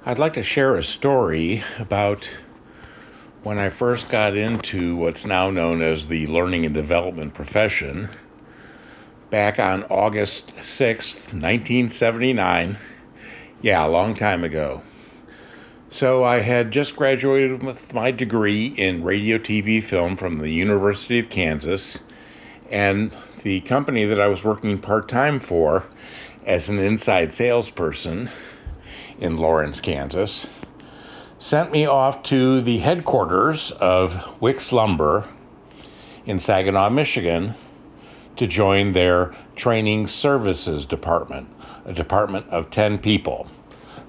I'd like to share a story about when I first got into what's now known as the learning and development profession back on August 6th, 1979. Yeah, a long time ago. So I had just graduated with my degree in radio, TV, film from the University of Kansas, and the company that I was working part-time for as an inside salesperson in Lawrence, Kansas, sent me off to the headquarters of Wicks Lumber in Saginaw, Michigan, to join their training services department, a department of 10 people.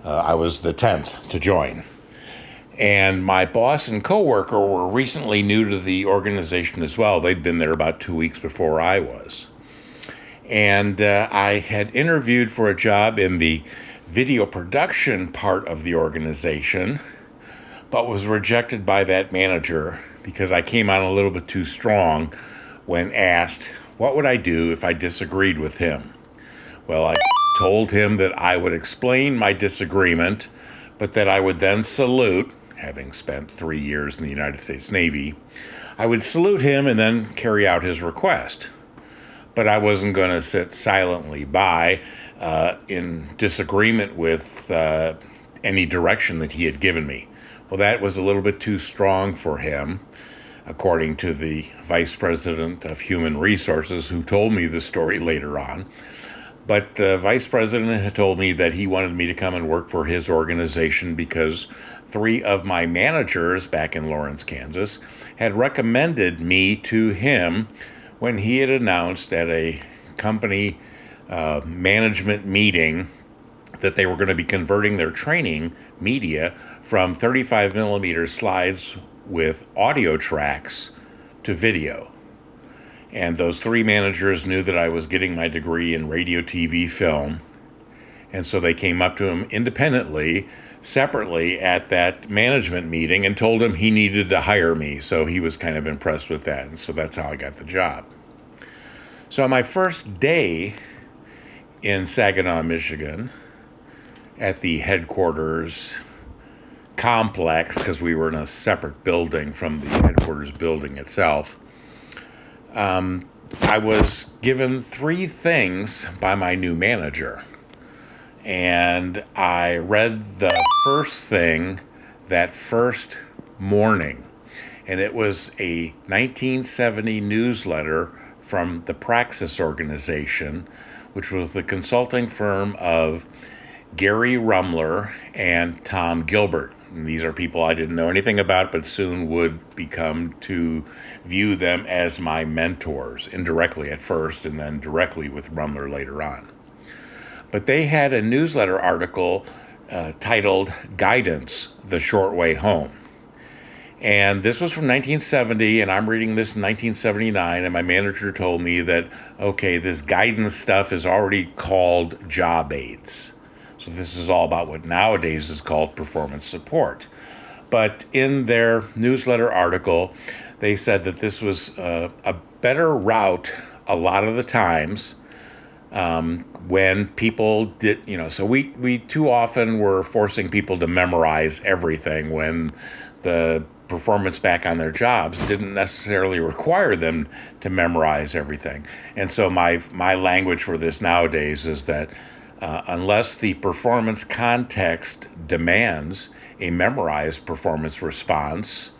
I was the 10th to join. And my boss and coworker were recently new to the organization as well. They'd been there about 2 weeks before I was. And I had interviewed for a job in the video production part of the organization, but was rejected by that manager because I came on a little bit too strong when asked what would I do if I disagreed with him. Well, I told him that I would explain my disagreement, but that I would then salute, having spent 3 years in the United States Navy, I would salute him and then carry out his request. But I wasn't going to sit silently by in disagreement with any direction that he had given me. Well, that was a little bit too strong for him, according to the Vice President of Human Resources, who told me the story later on. But the Vice President had told me that he wanted me to come and work for his organization because 3 of my managers back in Lawrence, Kansas, had recommended me to him when he had announced at a company management meeting that they were going to be converting their training media from 35 millimeter slides with audio tracks to video. And those 3 managers knew that I was getting my degree in radio, TV, film. And so they came up to him independently, separately at that management meeting and told him he needed to hire me. So he was kind of impressed with that. And so that's how I got the job. So on my first day in Saginaw, Michigan, at the headquarters complex, because we were in a separate building from the headquarters building itself, I was given 3 things by my new manager. And I read the first thing that first morning. And it was a 1970 newsletter from the Praxis organization, which was the consulting firm of Gary Rumler and Tom Gilbert. And these are people I didn't know anything about, but soon would become to view them as my mentors, indirectly at first, and then directly with Rumler later on. But they had a newsletter article titled Guidance, The Short Way Home. And this was from 1970, and I'm reading this in 1979, and my manager told me that, okay, this guidance stuff is already called job aids. So this is all about what nowadays is called performance support. But in their newsletter article, they said that this was a better route a lot of the times when people did, so we too often were forcing people to memorize everything when the performance back on their jobs didn't necessarily require them to memorize everything. And so my language for this nowadays is that unless the performance context demands a memorized performance response,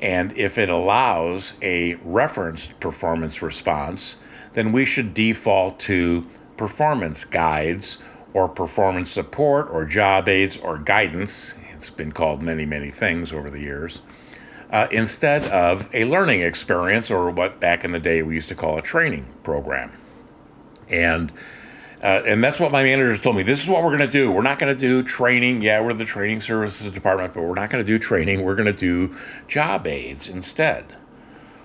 and if it allows a referenced performance response, then we should default to performance guides or performance support or job aids or guidance. It's been called many, many things over the years, instead of a learning experience, or what back in the day we used to call a training program. And that's what my managers told me. This is what we're going to do. We're not going to do training. Yeah, we're the training services department, but we're not going to do training. We're going to do job aids instead.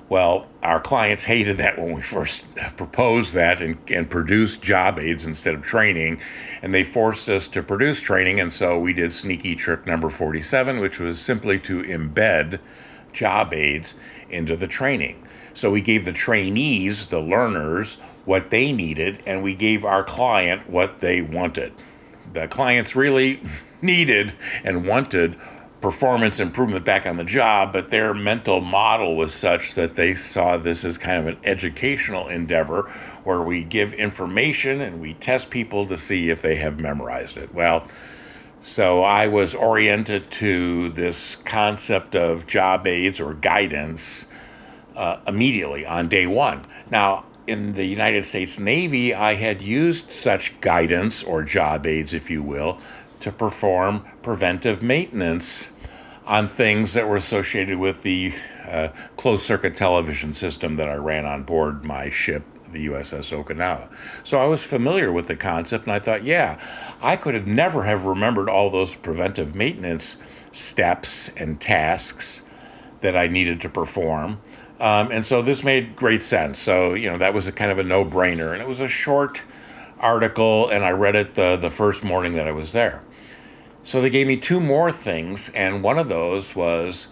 Well, our clients hated that when we first proposed that and produced job aids instead of training, and they forced us to produce training, and so we did sneaky trick number 47, which was simply to embed job aids into the training. So we gave the trainees, the learners, what they needed, and we gave our client what they wanted. The clients really needed and wanted performance improvement back on the job, but their mental model was such that they saw this as kind of an educational endeavor where we give information and we test people to see if they have memorized it. Well, so I was oriented to this concept of job aids or guidance immediately on day one. Now, in the United States Navy, I had used such guidance or job aids, if you will, to perform preventive maintenance on things that were associated with the closed circuit television system that I ran on board my ship, the USS Okinawa. So I was familiar with the concept, and I thought, yeah, I could have never have remembered all those preventive maintenance steps and tasks that I needed to perform. And so this made great sense. So, that was a kind of a no-brainer. And it was a short article, and I read it the first morning that I was there. So they gave me two more things, and one of those was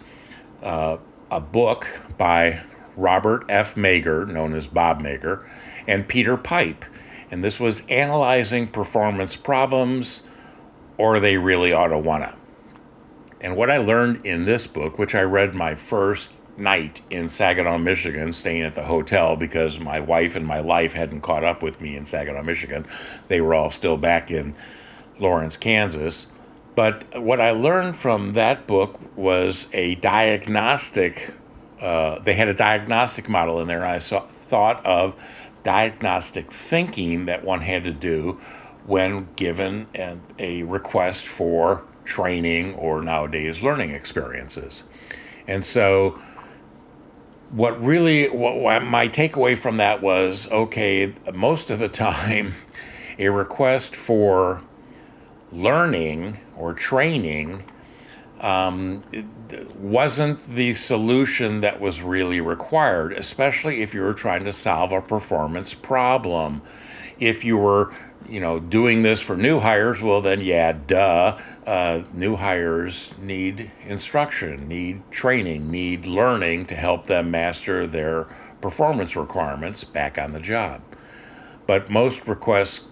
a book by Robert F. Mager, known as Bob Mager, and Peter Pipe. And this was analyzing performance problems, or they really ought to wanna. And what I learned in this book, which I read my first night in Saginaw, Michigan, staying at the hotel because my wife and my life hadn't caught up with me in Saginaw, Michigan. They were all still back in Lawrence, Kansas. But what I learned from that book was a diagnostic, they had a diagnostic model in there. I thought of diagnostic thinking that one had to do when given a request for training or nowadays learning experiences. And so what my takeaway from that was, okay, most of the time a request for learning or training wasn't the solution that was really required, especially if you were trying to solve a performance problem. If you were, doing this for new hires, well then, new hires need instruction, need training, need learning to help them master their performance requirements back on the job. But most requests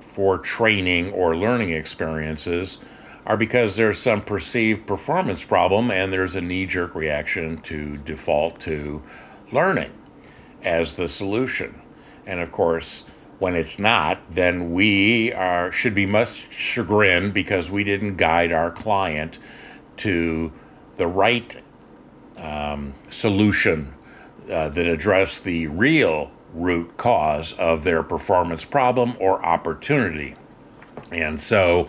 for training or learning experiences are because there's some perceived performance problem and there's a knee-jerk reaction to default to learning as the solution. And of course, when it's not, then we should be much chagrined because we didn't guide our client to the right solution that addressed the real root cause of their performance problem or opportunity. And so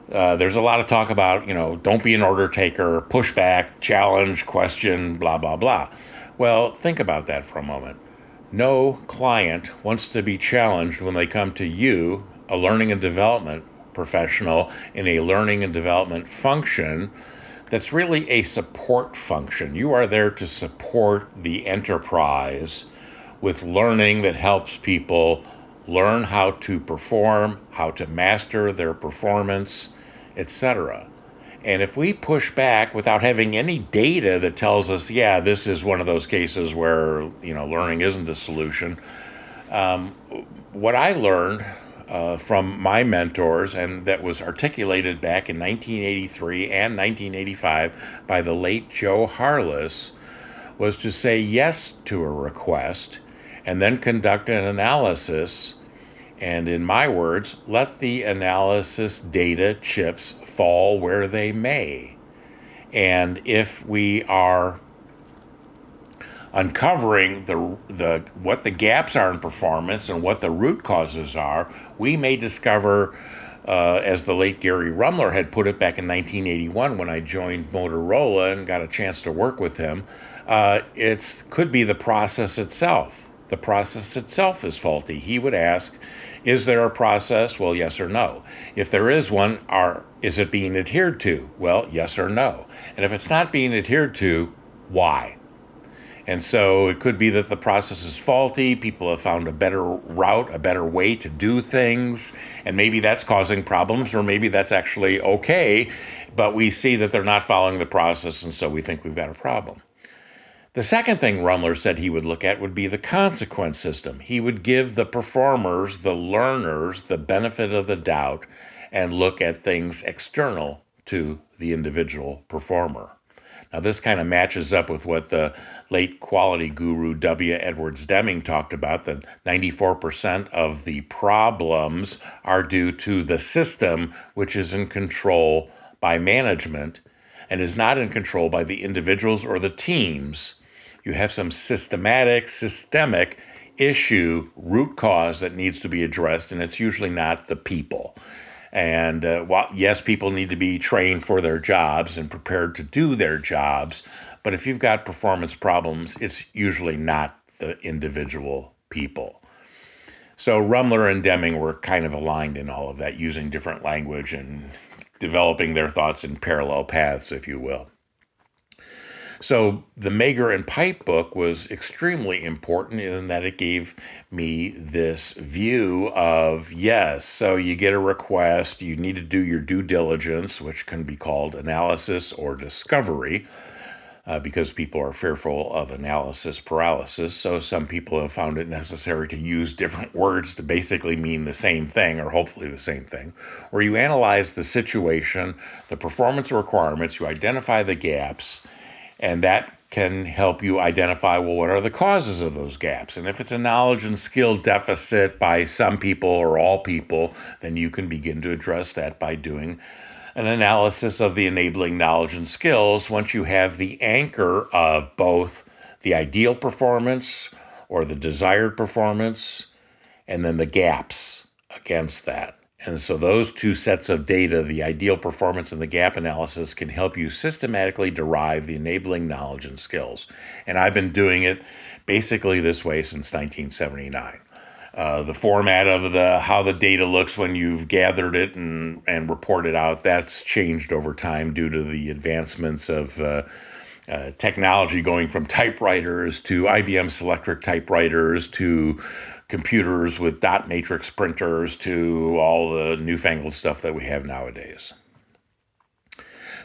there's a lot of talk about, don't be an order taker, push back, challenge, question, blah, blah, blah. Well, think about that for a moment. No client wants to be challenged when they come to you, a learning and development professional, in a learning and development function that's really a support function. You are there to support the enterprise with learning that helps people learn how to perform, how to master their performance, etc. And if we push back without having any data that tells us, yeah, this is one of those cases where, learning isn't the solution, what I learned from my mentors, and that was articulated back in 1983 and 1985 by the late Joe Harless, was to say yes to a request and then conduct an analysis. And in my words, let the analysis data chips fall where they may. And if we are uncovering what the gaps are in performance and what the root causes are, we may discover, as the late Gary Rumler had put it back in 1981 when I joined Motorola and got a chance to work with him, it could be the process itself. The process itself is faulty. He would ask, is there a process? Well, yes or no. If there is one, is it being adhered to? Well, yes or no. And if it's not being adhered to, why? And so it could be that the process is faulty, people have found a better route, a better way to do things, and maybe that's causing problems, or maybe that's actually okay, but we see that they're not following the process, and so we think we've got a problem. The second thing Rumler said he would look at would be the consequence system. He would give the performers, the learners, the benefit of the doubt and look at things external to the individual performer. Now, this kind of matches up with what the late quality guru W. Edwards Deming talked about, that 94% of the problems are due to the system, which is in control by management and is not in control by the individuals or the teams. You have some systemic issue, root cause that needs to be addressed, and it's usually not the people. And while, yes, people need to be trained for their jobs and prepared to do their jobs, but if you've got performance problems, it's usually not the individual people. So Rumler and Deming were kind of aligned in all of that, using different language and developing their thoughts in parallel paths, if you will. So the Mager and Pipe book was extremely important in that it gave me this view of, yes, so you get a request, you need to do your due diligence, which can be called analysis or discovery, because people are fearful of analysis paralysis. So some people have found it necessary to use different words to basically mean the same thing, or hopefully the same thing, where you analyze the situation, the performance requirements, you identify the gaps, and that can help you identify, well, what are the causes of those gaps? And if it's a knowledge and skill deficit by some people or all people, then you can begin to address that by doing an analysis of the enabling knowledge and skills once you have the anchor of both the ideal performance or the desired performance and then the gaps against that. And so those two sets of data, the ideal performance and the gap analysis, can help you systematically derive the enabling knowledge and skills. And I've been doing it basically this way since 1979. The format of how the data looks when you've gathered it and reported out, that's changed over time due to the advancements of technology, going from typewriters to IBM Selectric typewriters to computers with dot matrix printers to all the newfangled stuff that we have nowadays.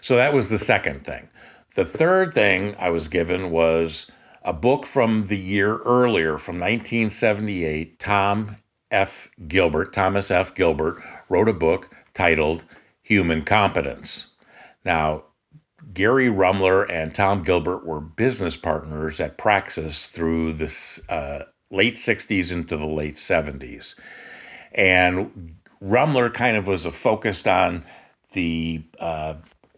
So that was the second thing. The third thing I was given was a book from the year earlier, from 1978. Thomas F. Gilbert wrote a book titled Human Competence. Now, Gary Rumler and Tom Gilbert were business partners at Praxis through this late 60s into the late 70s. And Rumler kind of was focused on the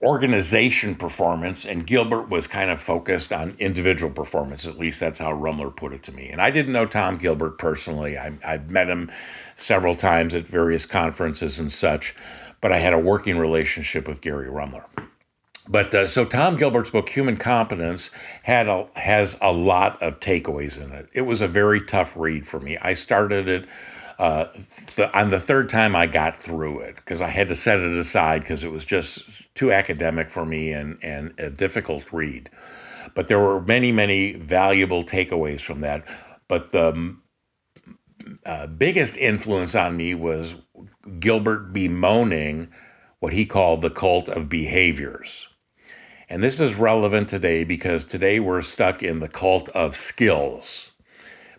organization performance, and Gilbert was kind of focused on individual performance. At least that's how Rumler put it to me. And I didn't know Tom Gilbert personally. I've met him several times at various conferences and such, but I had a working relationship with Gary Rumler. But so Tom Gilbert's book, Human Competence, has a lot of takeaways in it. It was a very tough read for me. I started it on the third time I got through it, because I had to set it aside because it was just too academic for me and a difficult read. But there were many, many valuable takeaways from that. But the biggest influence on me was Gilbert bemoaning what he called the cult of behaviors. And this is relevant today because today we're stuck in the cult of skills.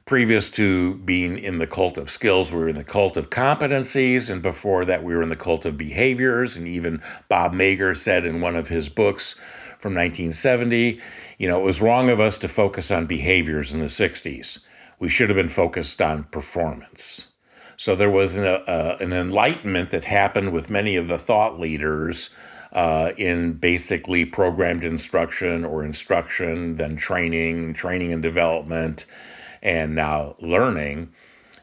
Previous to being in the cult of skills, we were in the cult of competencies, and before that we were in the cult of behaviors. And even Bob Mager said in one of his books from 1970, it was wrong of us to focus on behaviors in the 60s. We should have been focused on performance. So there was an enlightenment that happened with many of the thought leaders in basically programmed instruction or instruction, then training and development, and now learning,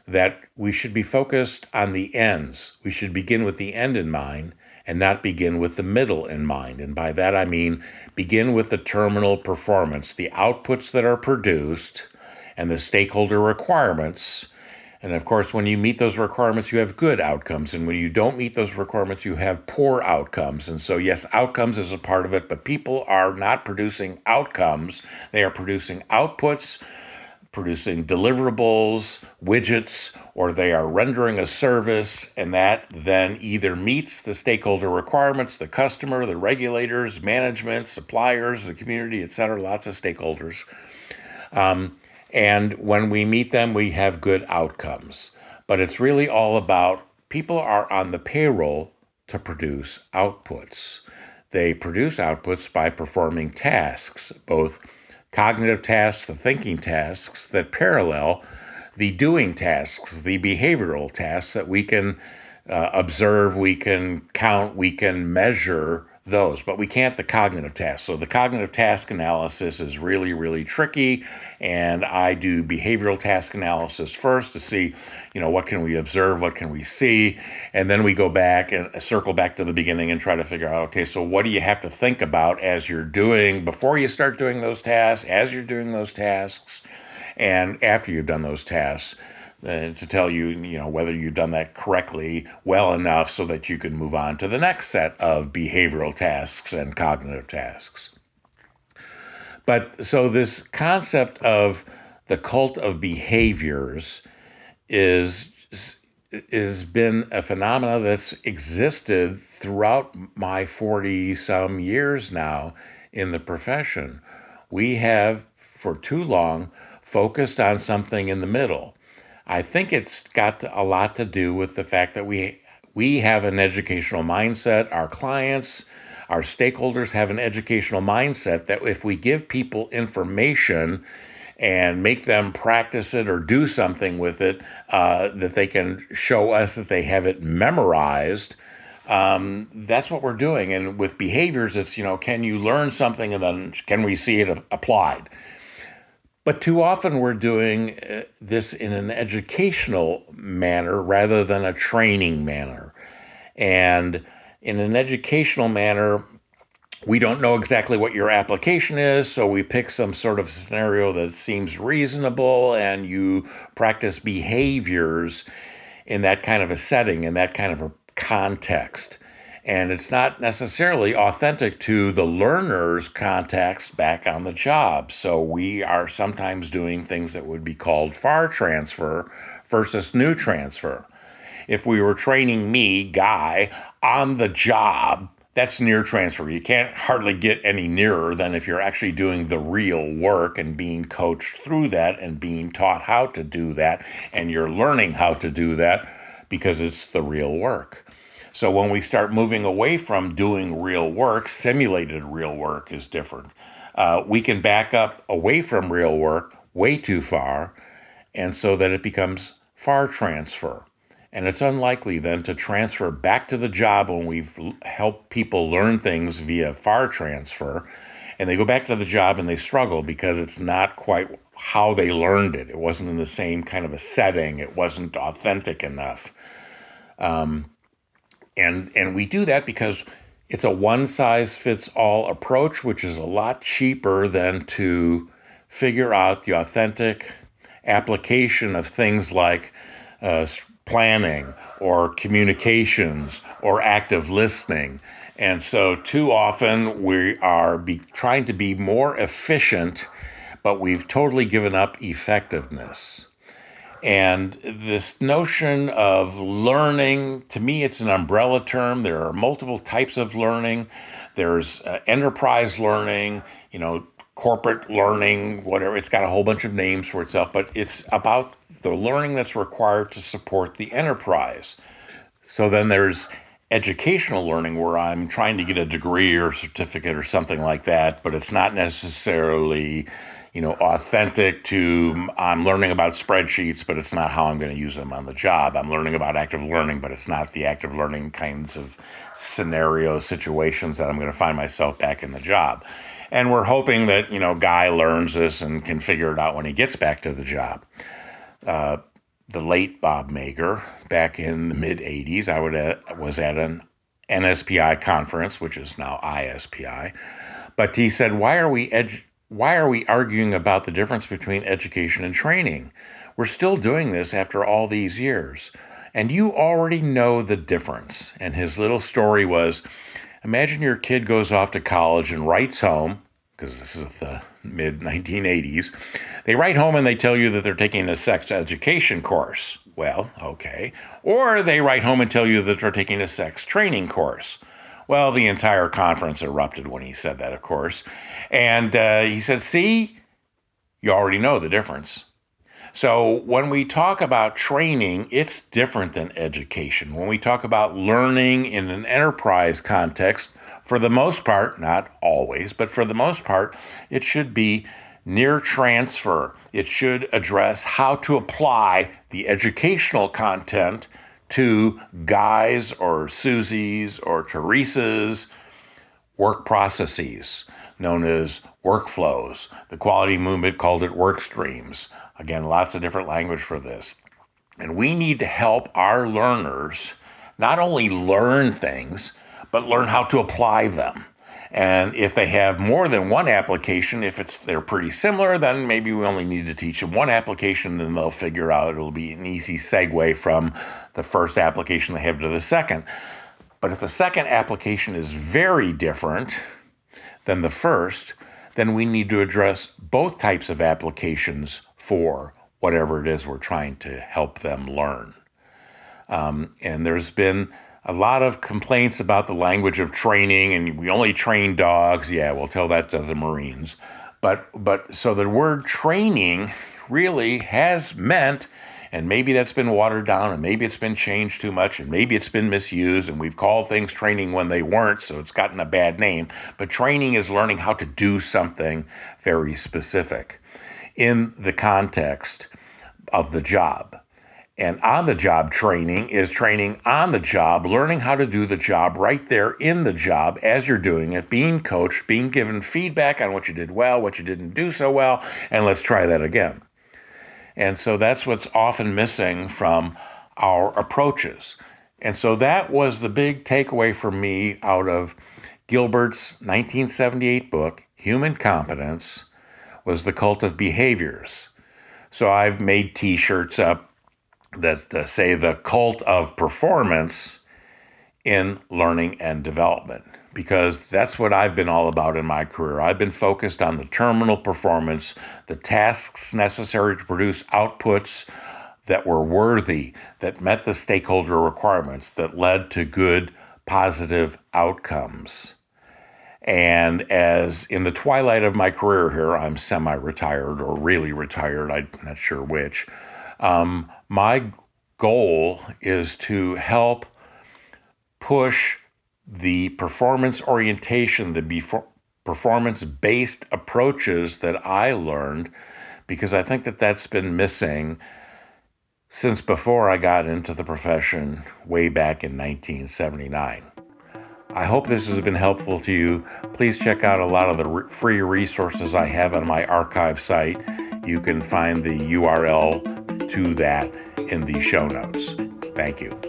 that we should be focused on the ends. We should begin with the end in mind and not begin with the middle in mind. And by that I mean begin with the terminal performance, the outputs that are produced and the stakeholder requirements. And of course, when you meet those requirements, you have good outcomes. And when you don't meet those requirements, you have poor outcomes. And so, yes, outcomes is a part of it, but people are not producing outcomes. They are producing outputs, producing deliverables, widgets, or they are rendering a service, and that then either meets the stakeholder requirements, the customer, the regulators, management, suppliers, the community, etc., lots of stakeholders. And when we meet them, we have good outcomes. But it's really all about people are on the payroll to produce outputs. They produce outputs by performing tasks, both cognitive tasks, the thinking tasks that parallel the doing tasks, the behavioral tasks that we can observe, we can count, we can measure those, but we can't the cognitive tasks. So the cognitive task analysis is really, really tricky, and I do behavioral task analysis first to see, what can we observe, what can we see, and then we go back and circle back to the beginning and try to figure out, okay, so what do you have to think about as you're doing, before you start doing those tasks, as you're doing those tasks, and after you've done those tasks, to tell you, whether you've done that correctly, well enough so that you can move on to the next set of behavioral tasks and cognitive tasks. But so this concept of the cult of behaviors is been a phenomena that's existed throughout my 40-some years now in the profession. We have, for too long, focused on something in the middle. I think it's got a lot to do with the fact that we have an educational mindset. Our clients, our stakeholders have an educational mindset that if we give people information and make them practice it or do something with it, that they can show us that they have it memorized, that's what we're doing. And with behaviors, it's, can you learn something and then can we see it applied? But too often we're doing this in an educational manner rather than a training manner. And in an educational manner, we don't know exactly what your application is, so we pick some sort of scenario that seems reasonable, and you practice behaviors in that kind of a setting, in that kind of a context. And it's not necessarily authentic to the learner's context back on the job. So we are sometimes doing things that would be called FAR transfer versus new transfer. If we were training me, Guy, on the job, that's near transfer. You can't hardly get any nearer than if you're actually doing the real work and being coached through that and being taught how to do that, and you're learning how to do that because it's the real work. So when we start moving away from doing real work, simulated real work is different. We can back up away from real work way too far, and so that it becomes FAR transfer. And it's unlikely then to transfer back to the job when we've helped people learn things via FAR transfer, and they go back to the job and they struggle because it's not quite how they learned it. It wasn't in the same kind of a setting. It wasn't authentic enough. And we do that because it's a one-size-fits-all approach, which is a lot cheaper than to figure out the authentic application of things like planning or communications or active listening. And so too often we are trying to be more efficient, but we've totally given up effectiveness. And this notion of learning, to me, it's an umbrella term. There are multiple types of learning. There's enterprise learning, corporate learning, whatever. It's got a whole bunch of names for itself, but it's about the learning that's required to support the enterprise. So then there's educational learning where I'm trying to get a degree or certificate or something like that, but it's not necessarily authentic to, I'm learning about spreadsheets, but it's not how I'm going to use them on the job. I'm learning about active learning, but it's not the active learning kinds of scenarios, situations that I'm going to find myself back in the job. And we're hoping that, Guy learns this and can figure it out when he gets back to the job. The late Bob Mager, back in the mid-'80s, I was at an NSPI conference, which is now ISPI, but he said, why are we arguing about the difference between education and training? We're still doing this after all these years. And you already know the difference. And his little story was, imagine your kid goes off to college and writes home, because this is the mid-1980s. They write home and they tell you that they're taking a sex education course. Well, okay. Or they write home and tell you that they're taking a sex training course. Well, the entire conference erupted when he said that, of course. And he said, see, you already know the difference. So when we talk about training, it's different than education. When we talk about learning in an enterprise context, for the most part, not always, but for the most part, it should be near transfer. It should address how to apply the educational content to Guy's or Susie's or Teresa's work processes, known as workflows. The quality movement called it work streams. Again, lots of different language for this. And we need to help our learners not only learn things, but learn how to apply them. And if they have more than one application, if they're pretty similar, then maybe we only need to teach them one application, and they'll figure out it'll be an easy segue from the first application they have to the second. But if the second application is very different than the first, then we need to address both types of applications for whatever it is we're trying to help them learn. And there's been a lot of complaints about the language of training, and we only train dogs. Yeah, we'll tell that to the Marines. But so the word training really has meant, and maybe that's been watered down, and maybe it's been changed too much, and maybe it's been misused, and we've called things training when they weren't, so it's gotten a bad name. But training is learning how to do something very specific in the context of the job. And on-the-job training is training on the job, learning how to do the job right there in the job as you're doing it, being coached, being given feedback on what you did well, what you didn't do so well, and let's try that again. And so that's what's often missing from our approaches. And so that was the big takeaway for me out of Gilbert's 1978 book, Human Competence, was the cult of behaviors. So I've made t-shirts up that say the cult of performance in learning and development, because that's what I've been all about in my career. I've been focused on the terminal performance, the tasks necessary to produce outputs that were worthy, that met the stakeholder requirements, that led to good, positive outcomes. And as in the twilight of my career here, I'm semi-retired or really retired, I'm not sure which. My goal is to help push the performance orientation, the performance-based approaches that I learned, because I think that that's been missing since before I got into the profession way back in 1979. I hope this has been helpful to you. Please check out a lot of the free resources I have on my archive site. You can find the URL to that in the show notes. Thank you.